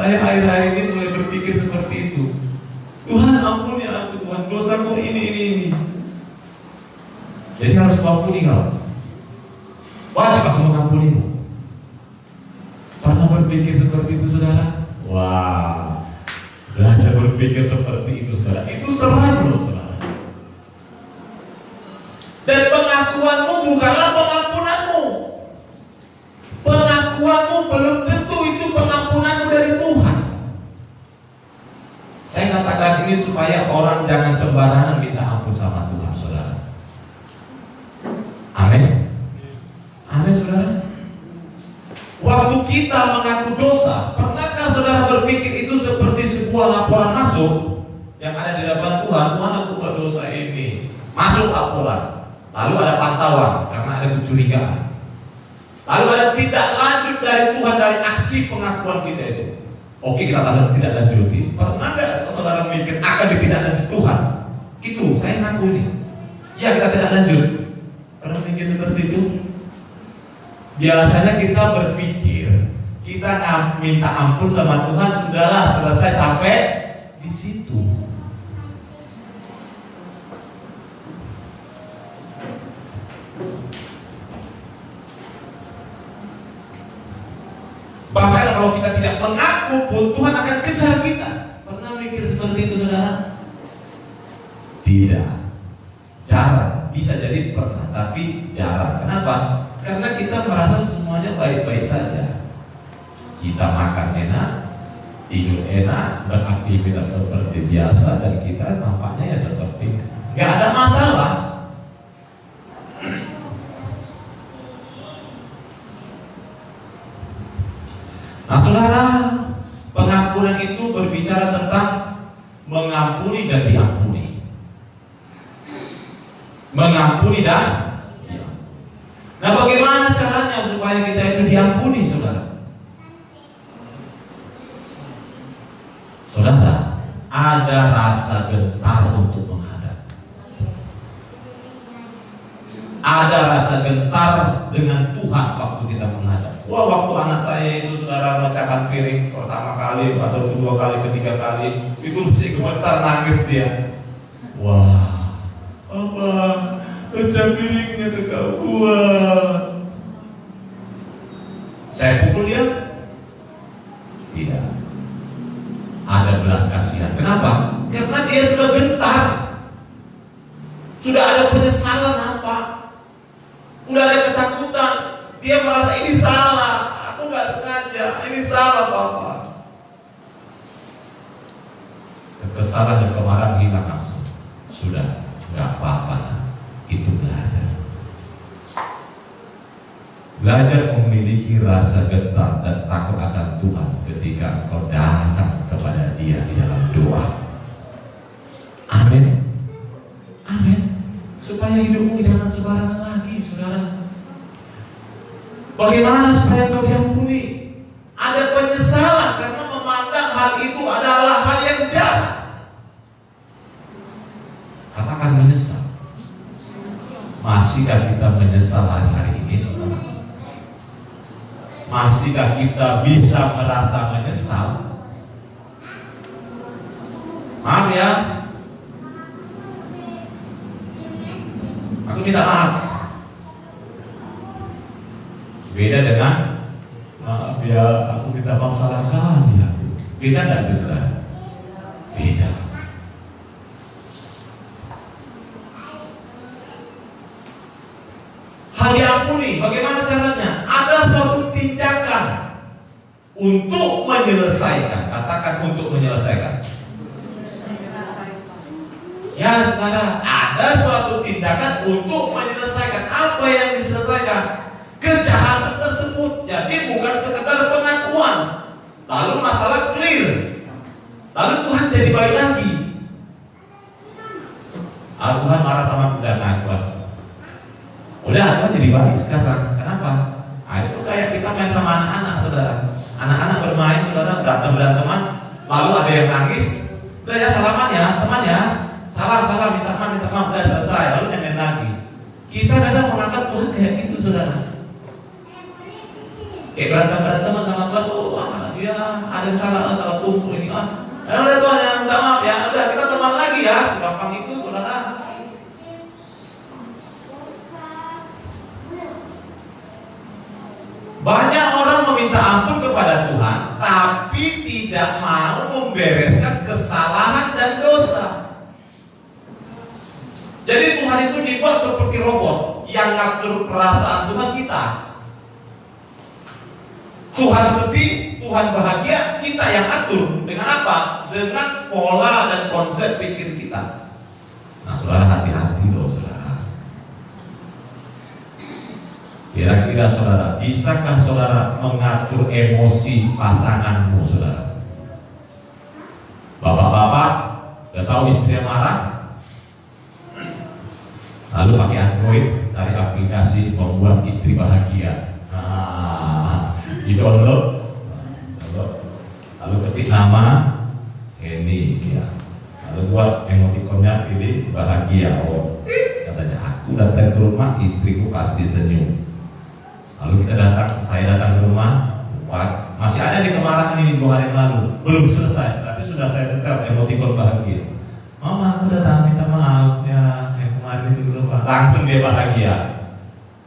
Saya akhir-akhir ini mulai berpikir seperti itu. Tuhan ampuni aku, Tuhan, dosaku ini. Jadi harus mengampuni kau. Wajib aku mengampunimu. Pernah berpikir seperti itu, saudara? Wah, belajar berpikir seperti itu, saudara. Itu serang loh, saudara. Dan pengakuanmu bukanlah pengampunanmu. Pengakuanmu belum tentu itu pengampunanmu dari Tuhan. Saya katakan ini supaya orang jangan sembarangan minta ampun sama Tuhan, saudara. Amin. Amin, saudara. Waktu kita mengaku dosa, pernahkah saudara berpikir itu seperti sebuah laporan masuk yang ada di hadapan Tuhan? Tuhan, aku berdosa ini. Masuk laporan. Lalu ada pantauan karena ada kecurigaan. Lalu ada tidak lanjut dari Tuhan dari aksi pengakuan kita itu. Oke, kita tidak lanjuti. Pernah nggak saudara mikir akan ditindaklanjuti Tuhan? Itu saya ngaku ini. Ya, kita tidak lanjut. Pernah mikir seperti itu? Biasanya kita berpikir kita minta ampun sama Tuhan, sudahlah selesai sampai di situ. Bahkan kalau kita tidak mengaku pun Tuhan akan kejar kita. Pernah mikir seperti itu, saudara? Tidak. Jarang. Bisa jadi pernah, tapi jarang. Kenapa? Karena kita merasa semuanya baik-baik saja. Kita makan enak, tidur enak, beraktivitas seperti biasa, dan kita nampaknya ya seperti nggak ada masalah. Nah, saudara, pengampunan itu berbicara tentang mengampuni dan diampuni. Mengampuni dan diampuni. Nah, bagaimana caranya supaya kita itu diampuni, saudara? Saudara, ada rasa gentar untuk menghadap. Ada rasa gentar dengan Tuhan waktu kita menghadap. Wah, waktu anak saya itu, saudara, memecahkan piring pertama kali atau kedua kali, ketiga kali, itu mesti gemetar, nangis dia. Wah, apa? Pecah piringnya kegauan. Saya pukul dia? Tidak. Ada belas kasihan. Kenapa? Karena dia sudah gentar. Sudah ada penyesalan apa? Udah ada ketakutan. Dia merasa ini salah, aku gak sengaja, ini salah Papa. Kekesalan dan kemarahan hilang langsung. Sudah, gak apa-apa. Itu belajar. Belajar memiliki rasa gentar dan takut akan Tuhan ketika engkau datang kepada Dia di dalam doa. Amin. Amin. Supaya hidupmu jangan sembarangan lagi, saudara. Bagaimana supaya kau diampuni? Ada penyesalan karena memandang hal itu adalah hal yang jahat. Katakan menyesal. Masihkah kita menyesal hari-hari ini, saudara? Masihkah kita bisa merasa menyesal? Maaf ya, aku minta maaf. Beda dengan maaf ya, aku minta maaf salah kali ya. Beda nggak itu, saudara? Beda. Hal diampuni, bagaimana caranya? Ada suatu tindakan untuk menyelesaikan. Katakan untuk menyelesaikan. Ya, saudara, ada suatu tindakan untuk menyelesaikan. Apa yang diselesaikan? Kejahatan tersebut. Jadi bukan sekedar pengakuan lalu masalah clear, lalu Tuhan jadi baik lagi. Tuhan marah sama pengakuan. Udah, Tuhan jadi baik sekarang. Kenapa? Itu kayak kita main sama anak-anak, saudara. Anak-anak bermain, saudara, berantem-beranteman, lalu ada yang nangis. Udah ya, salaman ya, teman ya. Salam, minta maaf, udah selesai. Lalu main lagi. Kita kadang menganggap Tuhan kayak gitu, saudara. Kayak berantem-beranteman sama Tuhan, dia ada yang salah kumpul ini. Udah Tuhan ya, minta maaf ya, udah kita teman lagi ya, segampang itu saudara. Banyak orang meminta ampun kepada Tuhan, tapi tidak mau membereskan kesalahan dan dosa. Jadi Tuhan itu dibuat seperti robot yang ngatur perasaan Tuhan kita. Tuhan sedih, Tuhan bahagia, kita yang atur. Dengan apa? Dengan pola dan konsep pikir kita. Nah saudara, hati-hati loh saudara. Kira-kira saudara, bisakah saudara mengatur emosi pasanganmu saudara? Bapak-bapak, udah tahu istrinya marah, lalu pakai Android, cari aplikasi membuat istri bahagia. Di download, lalu ketik nama ini ya, lalu buat emotikonnya, pilih bahagia. Oh, katanya aku datang ke rumah, istriku pasti senyum. Lalu saya datang ke rumah, masih ada di kemarahan ini 2 hari yang lalu, belum selesai, tapi sudah saya setel emotikon bahagia. Mama, aku datang minta maaf ya, yang kemarin itu lupa. Langsung dia bahagia.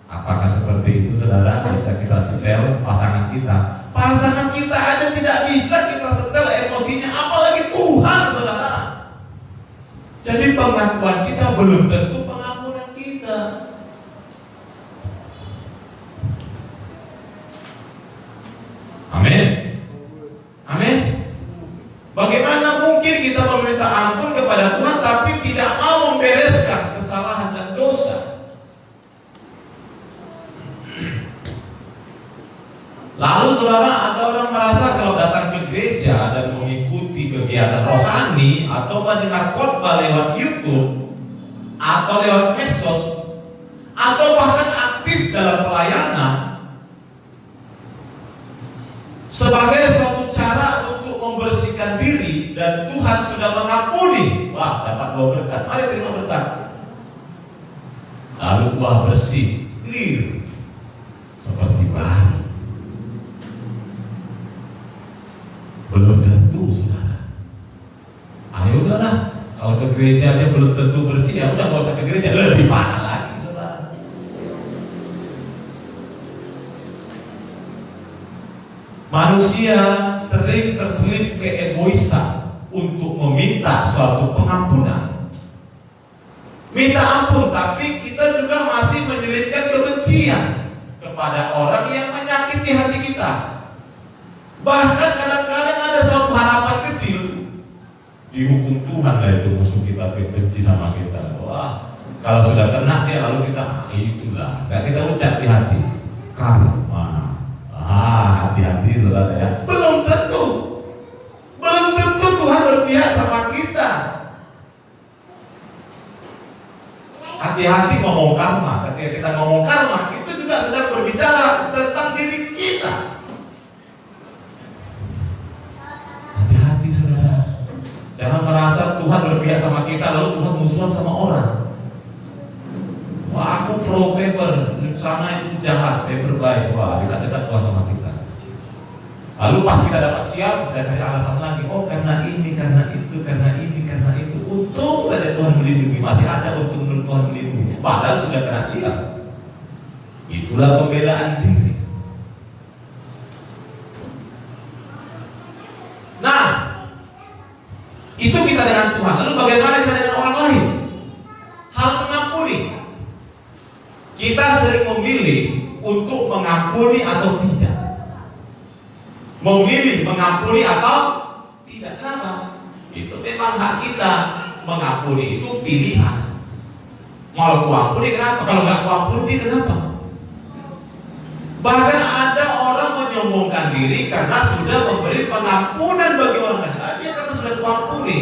Apakah seperti itu saudara? Bisa kita setel pasangan kita? Pasangan kita aja tidak bisa kita setel emosinya, apalagi Tuhan saudara. Jadi pengakuan kita belum tentu pengampunan kita. Amin. Amin. Bagaimana mungkin kita meminta ampun kepada Tuhan tapi tidak mau membereskan kesalahan dan dosa? Lalu saudara, ada orang merasa kalau datang ke gereja dan mengikuti kegiatan rohani atau mendengar khotbah lewat YouTube atau lewat medsos atau bahkan aktif dalam pelayanan sebagai suatu cara untuk membersihkan diri dan Tuhan sudah mengampuni, wah dapat 2 berkat, mari terima berkat. Lalu wah bersih, clear, seperti baru. Belum tentu saudara. Ayo udahlah, kalau ke gereja aja belum tentu bersih, ya udah nggak usah ke gereja, lebih parah lagi saudara. Manusia sering terselip keegoisan untuk meminta suatu pengampunan. Minta ampun, tapi kita juga masih menyelipkan kebencian kepada orang yang menyakiti hati kita. Bahkan kadang-kadang ada suatu harapan kecil, dihukum Tuhan lah itu musuh kita, benci sama kita. Wah, kalau sudah kena dia lalu kita itulah, gak kita ucap di hati karma. Hati-hati saudara ya. Belum tentu Tuhan berpihak sama kita. Hati-hati ngomong karma. Ketika kita ngomong karma, itu juga sedang berbicara tentang diri kita. Jangan merasa Tuhan berpihak sama kita lalu Tuhan musuhan sama orang. Wah aku pro favor, sana itu jahat, favor baik. Wah dekat-dekat Tuhan sama kita. Lalu pas kita dapat siap, kita cari alasan lagi. Oh karena ini, karena itu, karena ini, karena itu. Untung saja Tuhan melindungi, masih ada untung Tuhan melindungi. Padahal sudah kena siap. Itulah pembelaan diri. Nah, itu kita dengan Tuhan. Lalu bagaimana kita dengan orang lain? Hal mengampuni. Kita sering memilih untuk mengampuni atau tidak. Memilih mengampuni atau tidak. Kenapa? Itu memang hak kita. Mengampuni itu pilihan. Mau kuampuni kenapa? Kalau nggak kuampuni kenapa? Bahkan ada orang menyombongkan diri karena sudah memberi pengampunan bagi orang lain. Dia karena sudah kuampuni,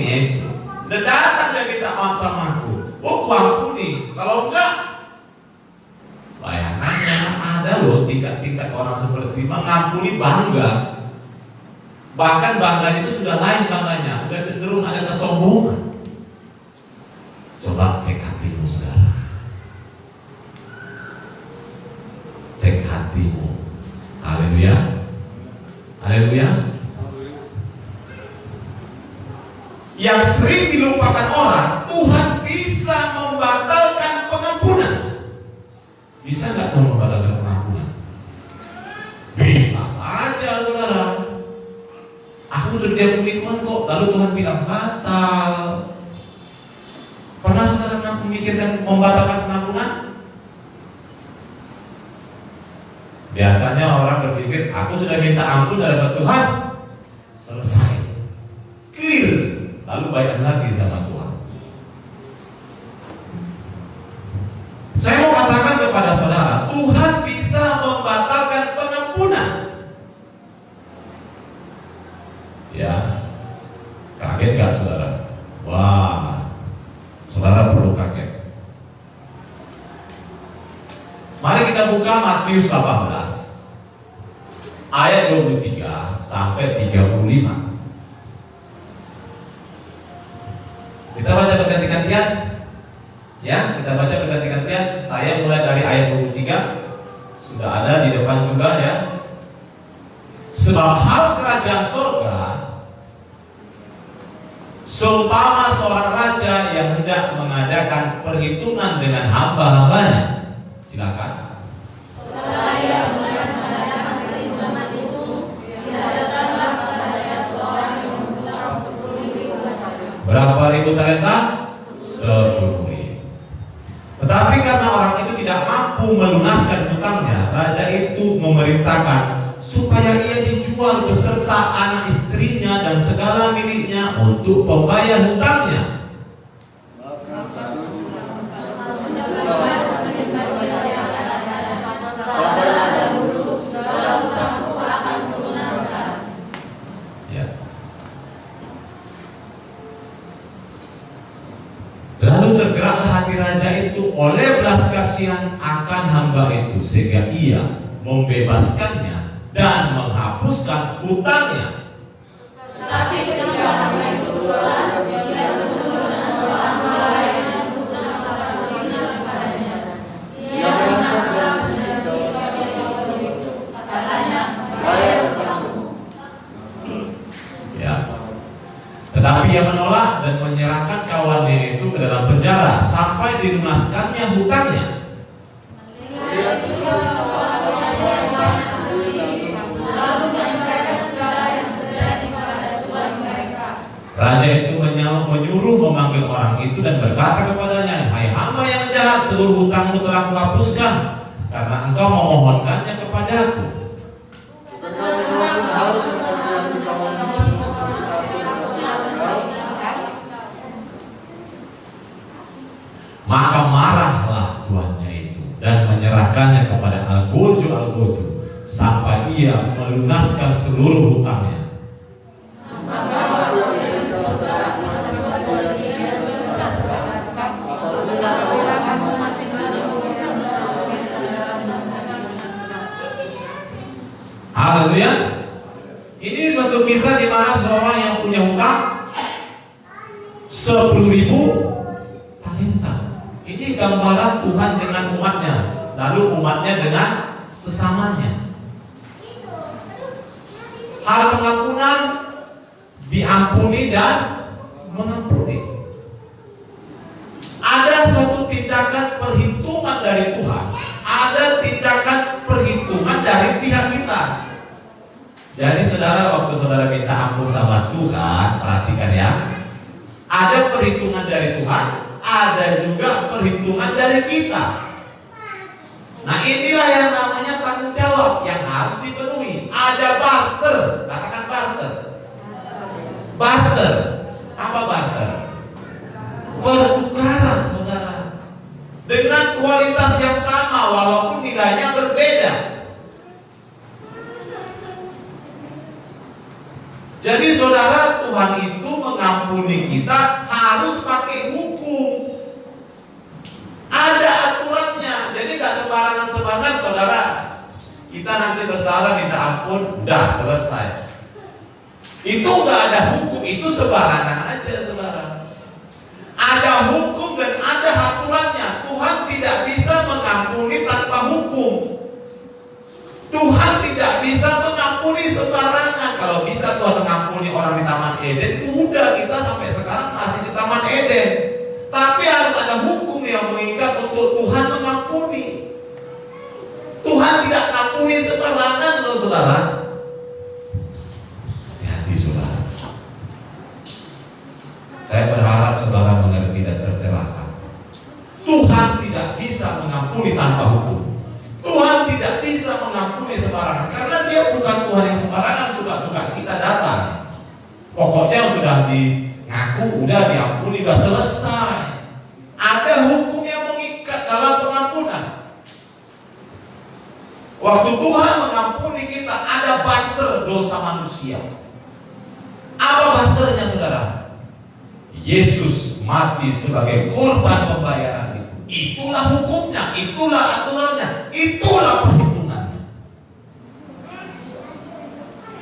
dan datang dia minta maaf sama aku. Oh kuampuni. Kalau enggak, bayangkan ada loh tingkat-tingkat orang seperti mengampuni bangga. Bahkan bangganya itu sudah lain bangganya, sudah cenderung ada kesombongan. Coba cek hatimu saudara. Cek hatimu. Haleluya. Haleluya. yang sering dilupakan orang, Tuhan bisa membatalkan pengampunan. Bisa nggak Tuhan membatalkan pengampunan? Bisa saja, saudara. Aku sudah diampuni Tuhan kok, lalu Tuhan bilang batal. Pernah saudara memikirkan membatalkan pengampunan? Biasanya orang berpikir, aku sudah minta ampun dari Tuhan, selesai, clear, lalu baikan lagi sama Tuhan. Saya mau katakan kepada saudara, Tuhan bisa membatalkan pengampunan. Ya, kaget gak saudara? Wah, saudara perlu kaget. Mari kita buka Matius 18 ayat 23 sampai 35. Kita baca berganti-gantian. Ya, kita baca berganti-gantian. Saya mulai dari ayat 23. Sudah ada di depan juga ya. Sebab hal kerajaan surga seumpama seorang raja yang hendak mengadakan perhitungan dengan hamba-hambanya. Silakan. Setelah ia mulai mengadakan perhitungan itu, dihadapkanlah kepadanya seorang yang menghutang 10.000 talenta. Berapa ribu talenta? 10.000. Tetapi karena orang itu tidak mampu melunaskan hutangnya, raja itu memerintahkan supaya ia dijual beserta anak istrinya dan segala miliknya untuk pembayar hutangnya. Lalu tergeraklah hati raja itu oleh belas kasihan akan hamba itu, sehingga ia membebaskannya dan menghapuskan hutangnya. Tetapi ketika hamba itu keluar, ia bertemu dengan seorang lain yang hutang 100 dinar kepadanya. Ia menangkap dan menjauhi itu, katanya, bayar hutangmu. Ya. Tetapi ia menolak dan menyerahkan kawannya itu ke dalam penjara sampai dilunaskannya hutangnya. Raja itu menyuruh memanggil orang itu dan berkata kepadanya, hai hamba yang jahat, seluruh hutangmu telah kuhapuskan karena engkau memohonkannya kepadaku. Maka marahlah tuannya itu dan menyerahkannya kepada algojo sampai ia melunaskan seluruh hutangnya. Haleluya. Ini suatu kisah di mana seorang yang punya hutang 10.000 talenta. Ini gambaran Tuhan dengan umatnya, lalu umatnya dengan sesamanya. Hal pengampunan, diampuni dan mengampuni. Ada suatu tindakan perhitungan dari Tuhan, ada tindakan perhitungan dari pihak kita. Jadi saudara, waktu saudara minta ampun sama Tuhan, perhatikan ya, ada perhitungan dari Tuhan, ada juga perhitungan dari kita. Nah inilah yang namanya tanggung jawab yang harus dipenuhi. Ada barter, katakan barter. Barter, apa barter? Pertukaran saudara, dengan kualitas yang sama walaupun nilainya berbeda. Jadi saudara, Tuhan itu mengampuni kita harus pakai hukum. Ada aturannya. Jadi gak sembarangan saudara. Kita nanti bersalah minta ampun, udah selesai. Itu gak ada hukum, itu sembarangan aja saudara. Ada hukum dan ada aturannya. Tuhan tidak bisa mengampuni tanpa hukum. Tuhan tidak bisa mengampuni sembarangan. Kalau bisa Tuhan mengampuni orang di Taman Eden, udah kita sampai sekarang Eden. Tapi harus ada hukum yang mengikat untuk Tuhan mengampuni. Tuhan tidak ampuni sembarangan loh saudara. Hati-hati saudara. Saya berharap saudara mengerti dan tercerahkan. Tuhan tidak bisa mengampuni tanpa hukum. Tuhan tidak bisa mengampuni sembarangan karena Dia bukan Tuhan yang sembarangan. Suka-suka kita datang. Pokoknya sudah ngaku, udah diampuni, udah selesai. Ada hukum yang mengikat dalam pengampunan. Waktu Tuhan mengampuni kita, ada barter dosa manusia. Apa barternya saudara? Yesus mati sebagai korban pembayaran itu. Itulah hukumnya, itulah aturannya, itulah perhitungannya.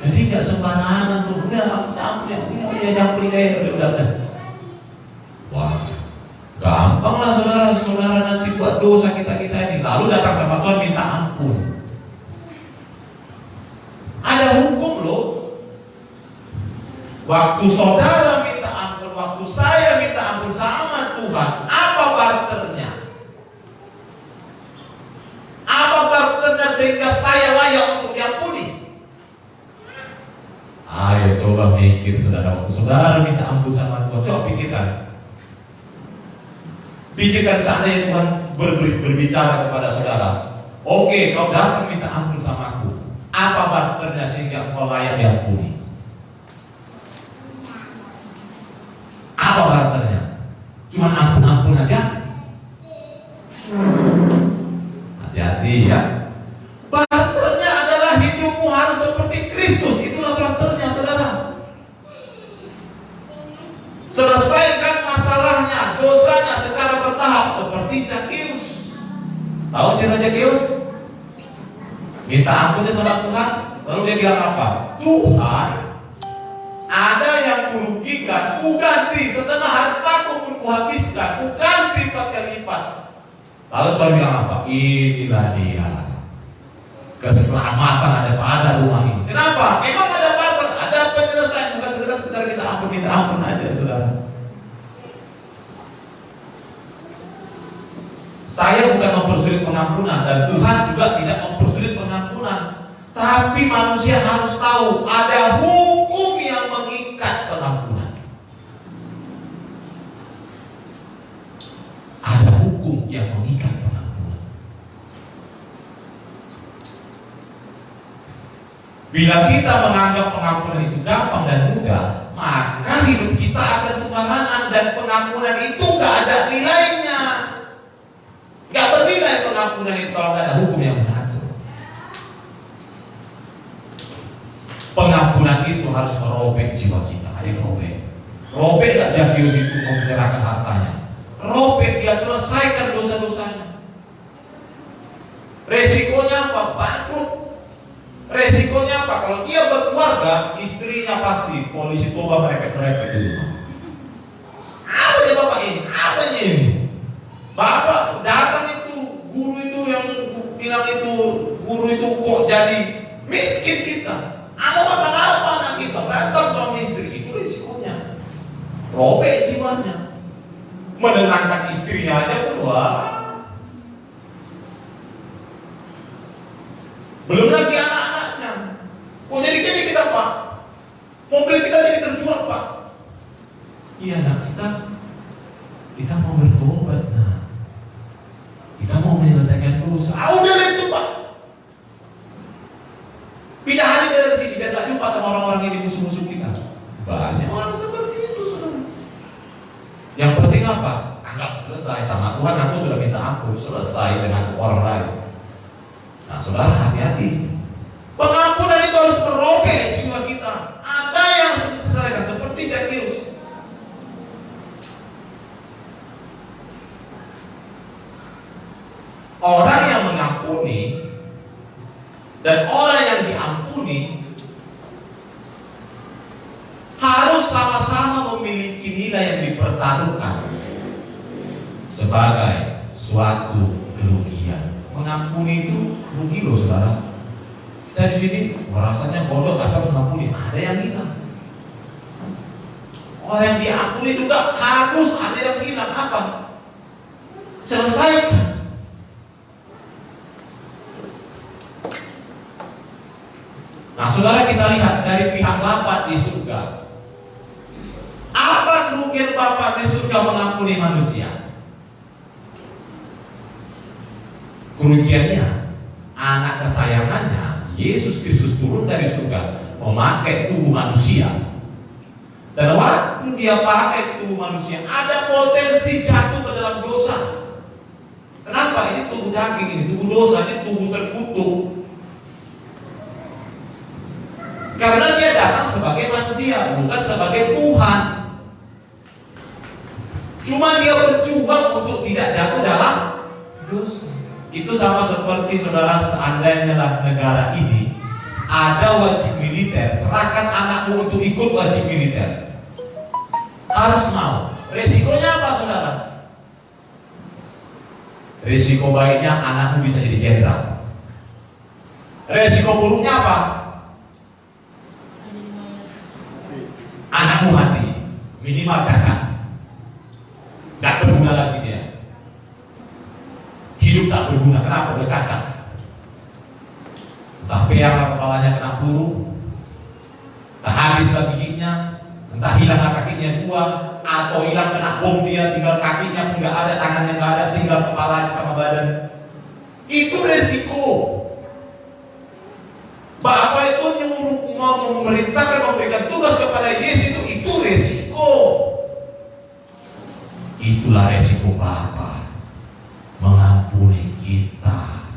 Jadi nggak sembarangan tuh, udah ampun ya, udah. Wah, gampang lah saudara nanti buat dosa kita ini. Lalu datang sama Tuhan minta ampun. Ada hukum loh. Waktu saudara minta ampun, waktu saya minta ampun sama Tuhan, apa barternya? Apa barternya sehingga saya layak untuk diampuni? Ayo coba mikir saudara, waktu saudara minta ampun sama Tuhan, coba pikirkan. Pikirkan seandainya Tuhan berbicara kepada saudara, oke, kau datang minta ampun sama aku. Apa barternya sehingga kau layak diampuni? Apa barternya? Cuma ampun-ampun aja? Hati-hati ya. Barternya adalah hidupmu harus seperti Kristus. Itulah barternya saudara. Selesaikan masalahnya, dosanya secara bertahap seperti Zakeus. Tahu cerita Zakeus? Minta ampunnya sama Tuhan, lalu dia bilang apa? Tuhan, ada yang kurugikan, ku ganti setengah hartaku pun kuhabiskan, ku ganti 4 kali lipat. Lalu Tuhan bilang apa? Inilah dia, keselamatan ada pada rumah ini. Kenapa? Emang ada batas, ada penyelesaian, bukan sekedar minta ampun aja saudara. Saya bukan mempersulit pengampunan dan Tuhan juga tidak mempersulit pengampunan. Tapi manusia harus tahu ada hukum yang mengikat pengampunan. Ada hukum yang mengikat pengampunan. Bila kita menganggap pengampunan itu gampang dan mudah, maka hidup kita akan sembarangan dan pengampunan itu gak ada nilainya. Gak bernilai pengampunan itu kalau gak ada hukum yang mengatur. Pengampunan itu harus merobek jiwa kita. Ada yang robek. Robek gak Zakeus itu mau menyerahkan hartanya. Robek, dia selesaikan dosa-dosanya. Resikonya apa? Bangkrut. Resikonya apa? Kalau dia berkeluarga, istrinya pasti polisi toba merepet-merepet dulu. Apa dia bapak ini? Apanya ini? Bapak datang itu, guru itu yang bilang itu, guru itu kok jadi miskin kita. Ada apa-apa anak kita, berantem suami istri, itu risikonya. Robek jiwanya. Menenangkan istrinya aja pun, wah. Belum lagi anak-anaknya. Kok jadi gini kita Pak? Mobil kita jadi terjual Pak. Iya anak kita mau bertobat nah. Kita mau menyelesaikan dosa. Udah itu Pak. Pindah hari dari sini biar gak jumpa sama orang-orang ini musuh-musuh kita. Banyak orang seperti itu saudara. Yang penting apa? Anggap selesai sama Tuhan, aku sudah minta ampun, selesai dengan orang lain. Nah saudara hati-hati. Pengampunan itu harus merobek jiwa kita. Ada yang diselesaikan seperti Zakeus. Orang yang mengampuni dan orang yang diampuni harus sama-sama memiliki nilai yang dipertaruhkan sebagai suatu kerugian. Mengampuni itu rugi loh saudara. Kita di sini rasanya bodoh, kata harus mengampuni. Ada yang hilang. Orang yang diampuni juga harus ada yang bilang apa? Selesaikan. Nah, saudara, kita lihat dari pihak Bapa di surga. Apa kerugian Bapa di surga mengampuni manusia? Kerugiannya, anak kesayangannya Yesus Kristus turun dari surga memakai tubuh manusia. Dan waktu dia pakai tubuh manusia, ada potensi jatuh ke dalam dosa. Kenapa? Ini tubuh daging, ini tubuh dosa, ini tubuh terkutuk. Karena dia datang sebagai manusia, bukan sebagai Tuhan. Cuma dia berjuang untuk tidak jatuh dalam dosa. Itu sama seperti saudara, seandainya lah negara ini ada wajib militer, serahkan anakmu untuk ikut wajib militer. Harus mau. Resikonya apa, saudara? Resiko baiknya anakmu bisa jadi jenderal. Resiko buruknya apa? Anakmu mati, minimal cacat, gak berguna lagi dia. Hidup tak berguna, kenapa? Udah cacat. Entah peang kepalanya kena peluru, entah habislah giginya, entah hilanglah kakinya dua, atau hilang kena bom dia, tinggal kakinya pun gak ada, tangannya gak ada, tinggal kepalanya sama badan. Itu resiko. Bapak itu nyuruh memerintahkan memberikan tugas kepada Yesus, itu resiko. Itulah resiko Bapa mengampuni kita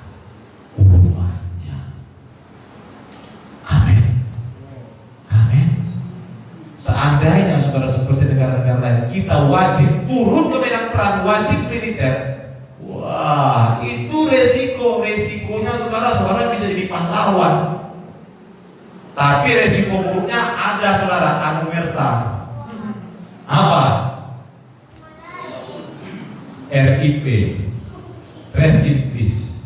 umatnya. Amin. Amin. Seandainya saudara seperti negara-negara lain, kita wajib turun ke medan perang, wajib militer. Wah, itu resiko. Resikonya saudara bisa jadi pahlawan. Tapi resiko buruknya ada, saudara, anumerta. Apa? RIP, rest in peace.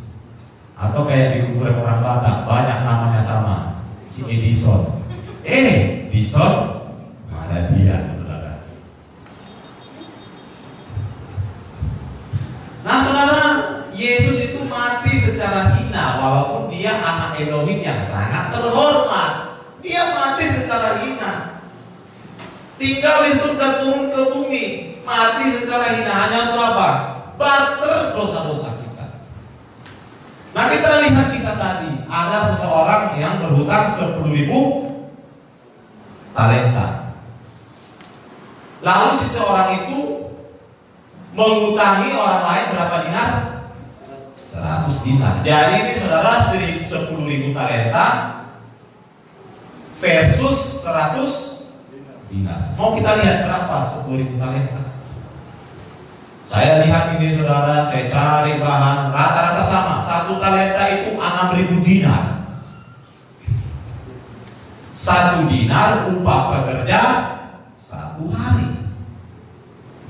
Atau kayak di kuburan orang Batak, banyak namanya sama. Si Edison. Edison, mana dia, saudara? Nah, saudara, Yesus itu mati secara hina, walaupun dia anak Elohim yang sangat terhormat. Dia mati secara hina, tinggal di surga, turun ke bumi, mati secara hina. Hanya untuk apa? Barter dosa-dosa kita. Nah, kita lihat kisah tadi. Ada seseorang yang berhutang 10.000 talenta. Lalu seseorang itu mengutangi orang lain berapa dinar? 100 dinar. Jadi ini saudara 10.000 talenta versus 100 dinar. Mau kita lihat berapa 10.000 talenta? Saya lihat ini saudara, saya cari bahan, rata-rata sama. 1 talenta itu 6.000 dinar. 1 dinar upah pekerja 1 hari.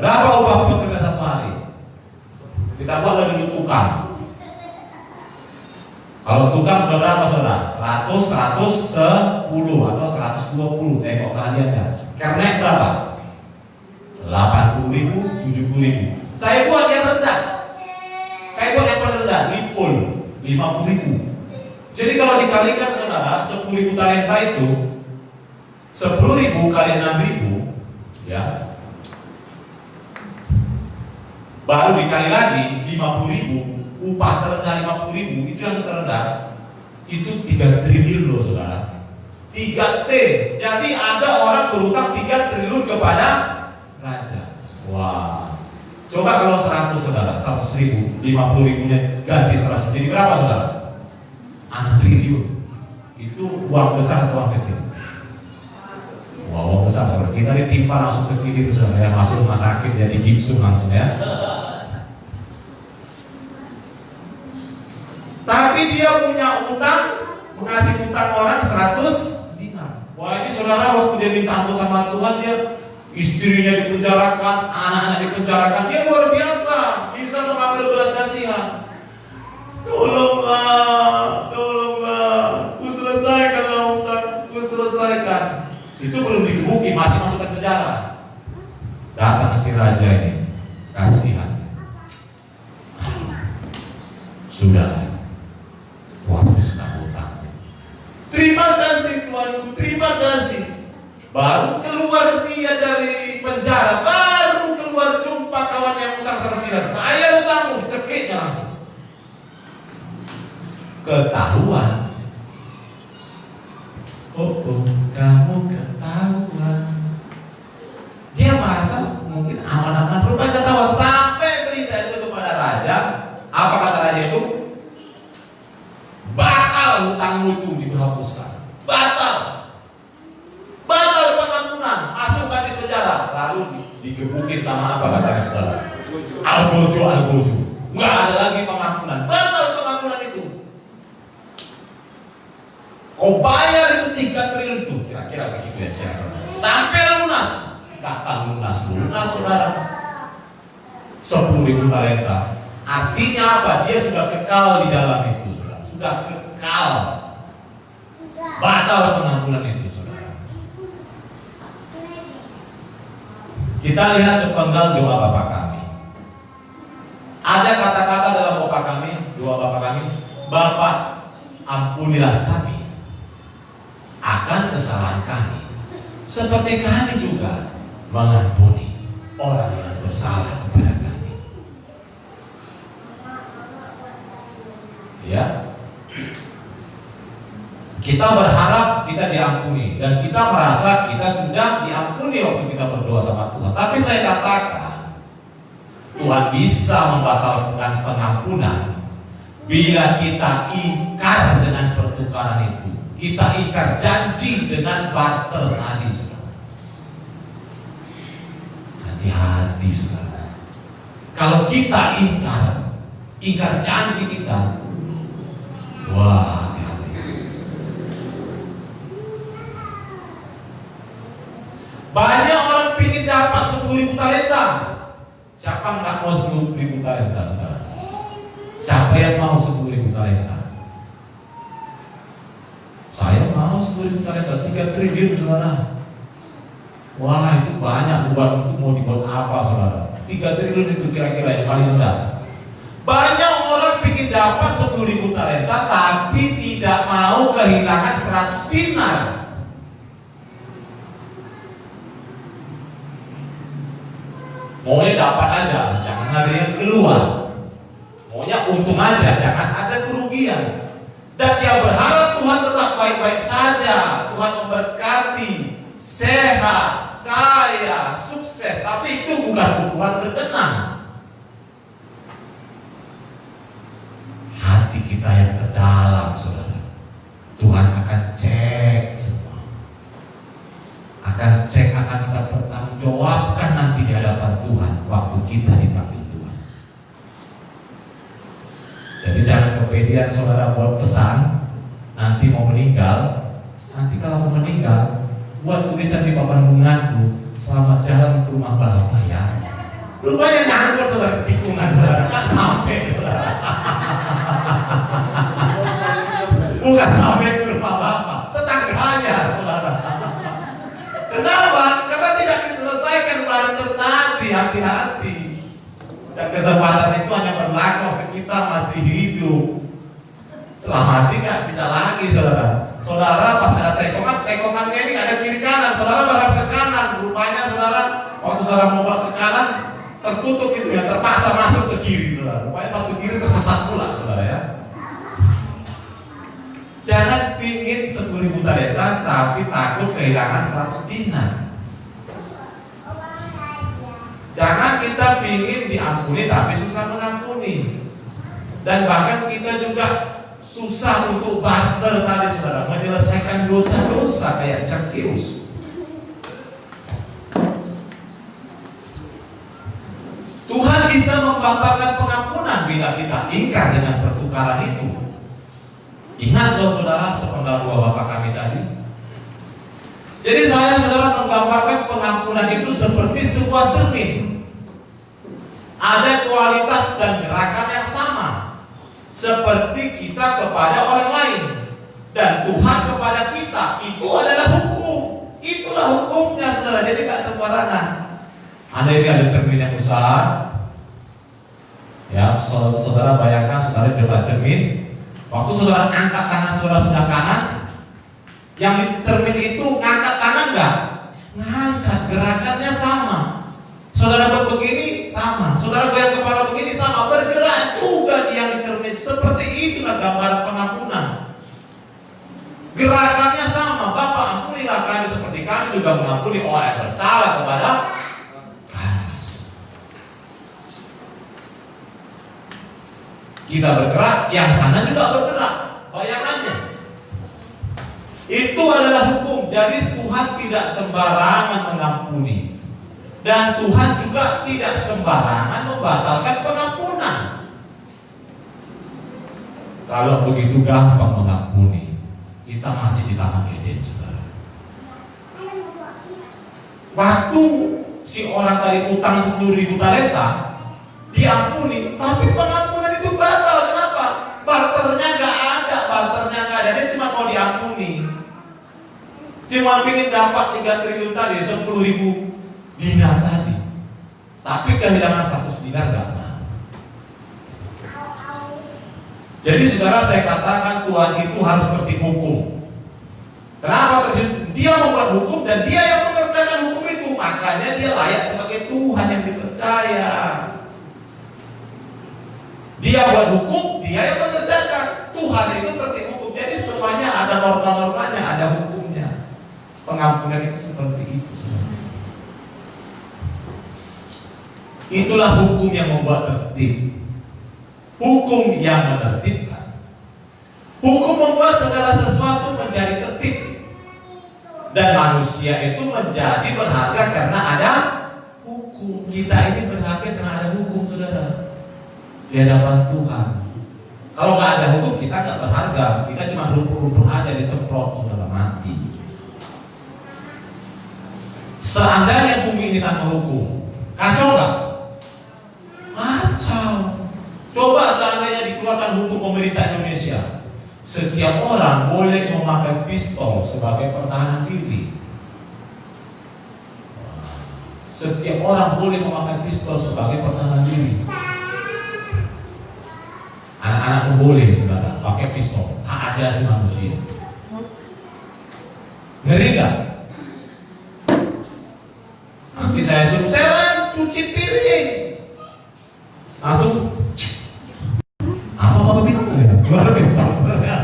Berapa upah pekerja 1 hari? Kita buat dari tukang. Kalau tukang saudara apa saudara? 100, 110 atau 120. Tengok kaliannya. Kernet berapa? 80.000, 70.000. Saya buat yang rendah. Saya buat yang paling rendah, Lipul 50.000. Jadi kalau dikalikan saudara, 10.000 talenta itu 10.000 kali 6.000, ya. Baru dikali lagi 50.000. Upah terendah 50.000 itu yang terendah itu 3 triliun loh saudara. 3T. Jadi ada orang berutang 3 triliun kepada raja. Wah. Coba kalau 100 saudara, 100.000, 50.000-nya ganti 100. Jadi berapa saudara? 6 triliun. Itu uang besar atau uang kecil? Wah, uang besar saudara. Kita ditimpa langsung ke kiri saudara, ya, masuk rumah sakit jadi gipsum langsung ya. Tapi dia punya utang, mengasih utang orang 100 dinar. Wah, ini saudara waktu dia minta ampun sama Tuhan, dia istrinya dipenjarakan, anak-anak dipenjarakan, dia luar biasa bisa mengambil belas kasihan. Tolonglah, ku selesaikanlah utang, ku selesaikan. Itu belum dikebuki, masih masuk ke penjara. Datang si raja ini, kasihan. Sudah, hapuskan hutang. Terima kasih Tuanku, terima kasih. Baru keluar dia dari penjara, baru keluar jumpa kawan yang utang 100 dinar. Bayar utangmu, cekiknya langsung. Ketahuan. Oh, kamu ketahuan. Dia merasa mungkin aman-aman, rupanya ketahuan. Sampai berita itu kepada raja. Apa kata raja itu? Batal hutangmu itu dihapuskan. Batal pengampunan, masukkan di penjara. Lalu digebukin sama apa katanya saudara? Algojo. Nggak ada lagi pengampunan. Batal pengampunan itu. Kau bayar itu 3 triliun itu, kira-kira begitu ya, kira-kira. Sampai lunas. Datang lunas saudara. 10.000 talenta. Artinya apa? Dia sudah kekal di dalam itu, saudara. Sudah kekal. Batal pengampunan itu, saudara. Kita lihat sepenggal doa Bapa kami. Ada kata-kata dalam doa Bapa kami. Bapa, ampunilah kami akan kesalahan kami, seperti kami juga mengampuni orang yang bersalah kepada kami. Ya, kita berharap kita diampuni dan kita merasa kita sudah diampuni waktu kita berdoa sama Tuhan. Tapi saya katakan, Tuhan bisa membatalkan pengampunan bila kita ingkar dengan pertukaran itu. Kita ingkar janji dengan barter tadi, saudara. Hati-hati, saudara. Kalau kita ingkar janji kita, wah, hati-hati. Banyak orang ingin dapat 10.000 talenta. Siapa nggak mau 10.000 talenta, saudara? Siapa yang mau 10.000 talenta? Saya mau 10.000 talenta, 3 triliun, saudara. Wah, itu banyak. Buat mau dibuat apa, saudara? 3 triliun itu kira-kira yang paling rendah. Banyak orang ingin dapat 10.000 talenta, tapi tidak mau kehilangan 100 dinar. Maunya dapat aja, jangan ada yang keluar. Maunya untung aja, jangan ada kerugian. Dan dia berharap Tuhan tetap baik-baik saja. Tuhan memberkati, sehat, kaya, sukses. Tapi itu bukan Tuhan berkenan. Hati kita yang terdalam, saudara, Tuhan akan cek semua. Akan kita bertanggungjawabkan nanti di hadapan Tuhan waktu kita dipanggil Tuhan. Jadi jangan kepedean, saudara, buat pesan nanti mau meninggal. Nanti kalau mau meninggal, buat tulisan di papan bungaku, selamat jalan ke rumah Bapak ya. Rupanya nyangkut, saudara, tikungan, saudara, nggak sampai, saudara. Bukan sampai ke rumah Bapak, tetangganya, saudara. Kenapa? Karena tidak diselesaikan barter tadi. Hati-hati. Dan kesempatan itu hanya berlaku waktu kita masih hidup. Setelah mati nggak bisa lagi, saudara. Saudara pas ada tekongannya ini ada kiri kanan. Saudara berharap ke kanan. Rupanya saudara, waktu saudara mau ke kanan, tertutup itu ya, terpaksa masuk ke kiri, saudara. Rupanya masuk kiri tersesat pula, saudara ya. Jangan pingin 10.000 talenta tapi takut kehilangan 100 dinar. Jangan kita pingin diampuni tapi susah mengampuni. Dan bahkan kita juga susah untuk barter tadi, saudara, menyelesaikan dosa-dosa kayak Zakheus. Tuhan bisa membatalkan pengampunan bila kita ingkar dengan pertukaran itu. Ingat loh, saudara, sepenggal doa Bapak kami tadi. Jadi saya, saudara, menggambarkan pengampunan itu seperti sebuah cermin. Ada kualitas dan gerakan yang sama, seperti kita kepada orang lain dan Tuhan kepada kita. Itu adalah hukum. Itulah hukumnya, saudara. Jadi gak sembarangan. Anda ini ada cermin yang besar. Ya, saudara bayangkan saudara di depan cermin. Waktu saudara angkat tangan saudara sebelah kanan, yang di cermin itu ngangkat tangan enggak? Ngangkat, gerakannya sama. Saudara buat begini sama, saudara goyang kepala begini sama, bergerak juga yang di cermin. Seperti itulah gambaran pengampunan. Gerakannya sama. Bapak, ampunilah kami seperti kami juga mengampuni orang yang bersalah kepada kami. Kita bergerak, yang sana juga bergerak. Bayangannya itu adalah hukum. Jadi Tuhan tidak sembarangan mengampuni, dan Tuhan juga tidak sembarangan membatalkan pengampunan. Kalau begitu gampang mengampuni, kita masih di Taman Eden, saudara. Waktu si orang tadi utang 10.000 talenta diampuni, tapi pengampunan itu batal. Kenapa? Barternya nggak ada, dia cuma mau diampuni, cuma ingin dapat 3 triliun tadi, 10.000 dinar tadi, tapi kehilangan 100 dinar nggak mau. Jadi saudara, saya katakan Tuhan itu harus seperti hukum. Kenapa? Dia membuat hukum dan dia yang mengerjakan hukum itu, makanya dia layak sebagai Tuhan yang dipercaya. Dia buat hukum, dia yang mengerjakan. Tuhan itu seperti hukum. Jadi semuanya ada norma-normanya, ada hukumnya. Pengampunan itu seperti itu. Itulah hukum yang membuat tertib. Hukum yang menertibkan. Hukum membuat segala sesuatu menjadi tertib. Dan manusia itu menjadi berharga karena ada hukum. Kita ini berharga karena ada hukum, saudara, di hadapan Tuhan. Kalau nggak ada hukum, kita nggak berharga. Kita cuma lumpuh-lumpuh aja, disemprot, saudara, mati. Seandainya bumi ini tanpa hukum, kacau nggak? Kacau. Coba seandainya dikeluarkan hukum pemerintah Indonesia, setiap orang boleh memakai pistol sebagai pertahanan diri. Setiap orang boleh memakai pistol sebagai pertahanan diri. Anak-anak pun boleh, saudara, pakai pistol. Hak asasi manusia. Ngeri nggak? Nanti saya suruh Seren cuci piring, langsung apa bilang ya? Luar biasa, saudara.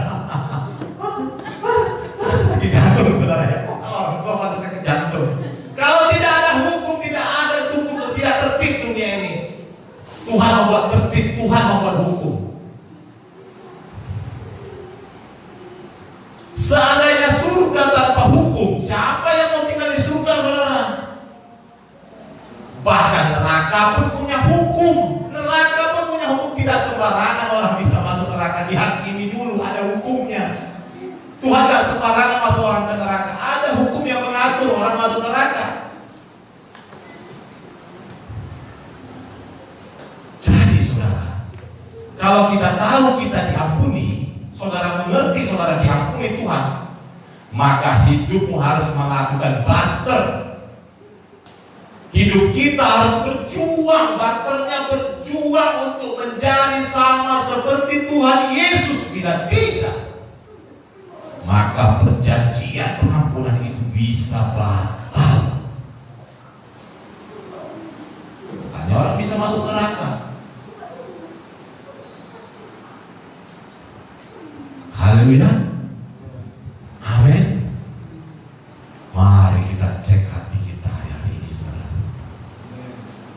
Sakit jantung, saudara ya. Oh, gua masuk sakit jantung. Kalau tidak ada hukum, tidak ada hukum, tidak tertib dunia ini. Tuhan membuat tertib, Tuhan membuat hukum. Seandainya surga tanpa hukum, siapa yang mau tinggal di surga, saudara? Bahkan neraka pun punya hukum. Neraka pun punya hukum. Tidak sembarangan orang bisa masuk neraka. Dihakimi dulu, ada hukumnya. Tuhan tidak sembarangan masuk orang ke neraka. Ada hukum yang mengatur orang masuk neraka. Jadi saudara, kalau kita tahu kita diampuni, saudara mengerti saudara diampuni Tuhan, maka hidupmu harus melakukan barter. Hidup kita harus berjuang, barternya berjuang untuk menjadi sama seperti Tuhan Yesus. Bila tidak, maka perjanjian pengampunan itu bisa batal. Hanya orang bisa masuk neraka. Haleluya. Amin. Mari kita cek hati kita hari ini, saudara.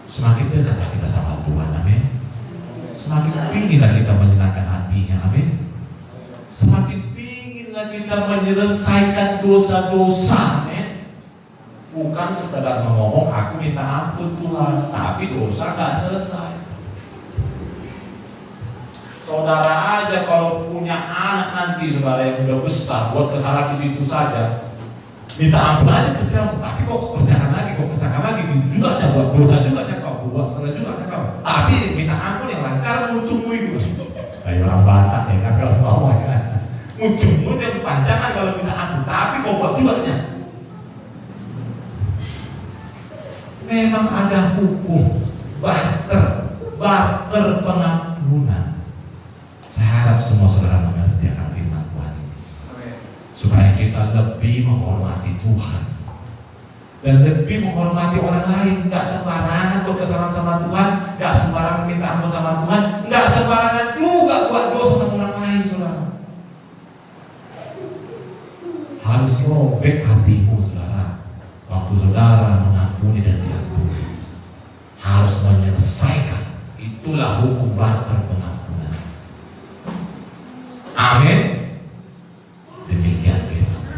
Semakin dekatlah kita sama Tuhan, amin. Semakin pinginlah kita menyenangkan hatinya, amin. Semakin pinginlah kita menyelesaikan dosa-dosa, amin. Bukan sekedar ngomong aku minta ampun Tuhan, tapi dosa gak selesai. Saudara aja kalau punya anak nanti, saudara, yang udah besar, buat kesalahan itu saja, minta ampun aja kerjamu, tapi kok kerjakan lagi, juga ada buat dosa juga ada kau, buat salah juga ada kau. Tapi minta ampun yang lancar, muncungmu itu. Kayak orang Batak ya kan kalau ngomong ya. Muncungmu yang panjangan kalau minta ampun, tapi kau buat juga nya. memang ada hukum barter pengampunan. Saya harap semua saudara mengerti akan firman Tuhan ini, supaya kita lebih menghormati Tuhan dan lebih menghormati orang lain. Nggak sembarangan berkesalahan sama Tuhan, nggak sembarangan minta ampun sama Tuhan, nggak sembarangan juga buat dosa sama orang lain, saudara. Harus robek hatimu, saudara. Waktu saudara mengampuni dan diampuni, harus menyelesaikan. Itulah hukum barter pengampunan.